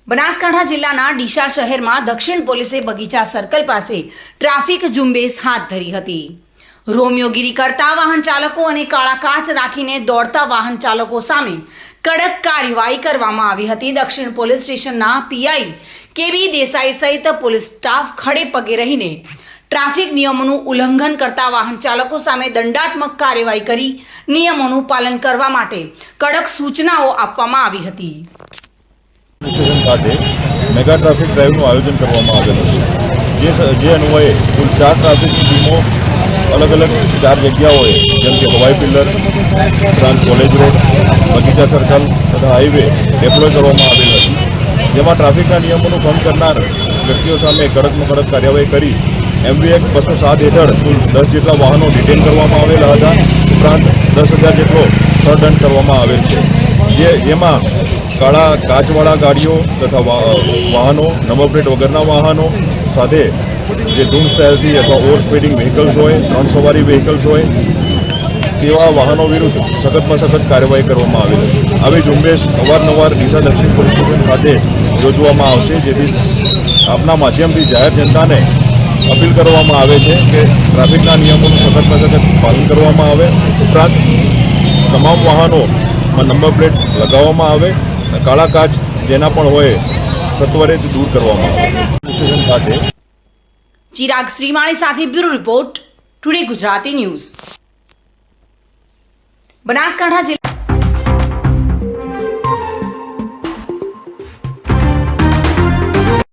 બનાસકાંઠા જિલ્લાના ડીસા શહેરમાં દક્ષિણ પોલીસે બગીચા સર્કલ પાસે ટ્રાફિક ઝુંબેશ હાથ ધરી હતી। રોમિયોગીરી કરતા વાહન ચાલકો અને કાળા કાચ રાખીને દોડતા વાહન ચાલકો સામે કડક કાર્યવાહી કરવામાં આવી હતી। દક્ષિણ પોલીસ સ્ટેશનના પીઆઈ કેબી દેસાઈ સહિત પોલીસ સ્ટાફ ખડે પગે રહીને ટ્રાફિક નિયમોનું ઉલ્લંઘન કરતા વાહન ચાલકો સામે દંડાત્મક કાર્યવાહી કરી નિયમોનું પાલન કરવા માટે કડક સૂચનાઓ આપવામાં આવી હતી। સ્ટેશન ખાતે મેગા ટ્રાફિક ડ્રાઈવનું આયોજન કરવામાં આવેલું છે। જે અન્વયે કુલ 4 ટ્રાફિકની ટીમો અલગ અલગ 4 જગ્યાઓએ જેમ કે હવાઈ પિલ્લર ઉપરાંત કોલેજ રોડ, બગીચા સર્કલ તથા હાઈવે ડેપ્લોય કરવામાં આવેલ હતી। જેમાં ટ્રાફિકના નિયમોનું ભંગ કરનાર વ્યક્તિઓ સામે કડકમાં કડક કાર્યવાહી કરી MV એક્ટ 207 હેઠળ કુલ 10 જેટલા વાહનો ડિટેન કરવામાં આવેલા હતા। ઉપરાંત 10,000 જેટલો સ્થળદંડ કરવામાં આવેલ છે। જેમાં કાળા કાચવાળા ગાડીઓ તથા વાહનો, નંબર પ્લેટ વગરના વાહનો સાથે જે ધૂમ સ્ટાઇલથી અથવા ઓવર સ્પીડિંગ વ્હીકલ્સ હોય, 3 સવારી વ્હીકલ્સ હોય તેવા વાહનો વિરુદ્ધ સખતમાં સખત કાર્યવાહી કરવામાં આવેલ હતી। આવી ઝુંબેશ અવારનવાર ડીસા દક્ષિણ પોલીસ સ્ટેશન ખાતે યોજવામાં આવશે, જેથી આપના માધ્યમથી જાહેર જનતાને અપીલ કરવામાં આવે છે કે ટ્રાફિકના નિયમોનું સખતમાં સખત પાલન કરવામાં આવે। ઉપરાંત તમામ વાહનોમાં નંબર પ્લેટ લગાવવામાં આવે, કાળા કાચ જેના પણ હોય સત્વરે દૂર કરવામાં આવે। સ્ટેશન ખાતે ચિરાગ શ્રીમાળી સાથે bureau report, today Gujarati news. Banaskantha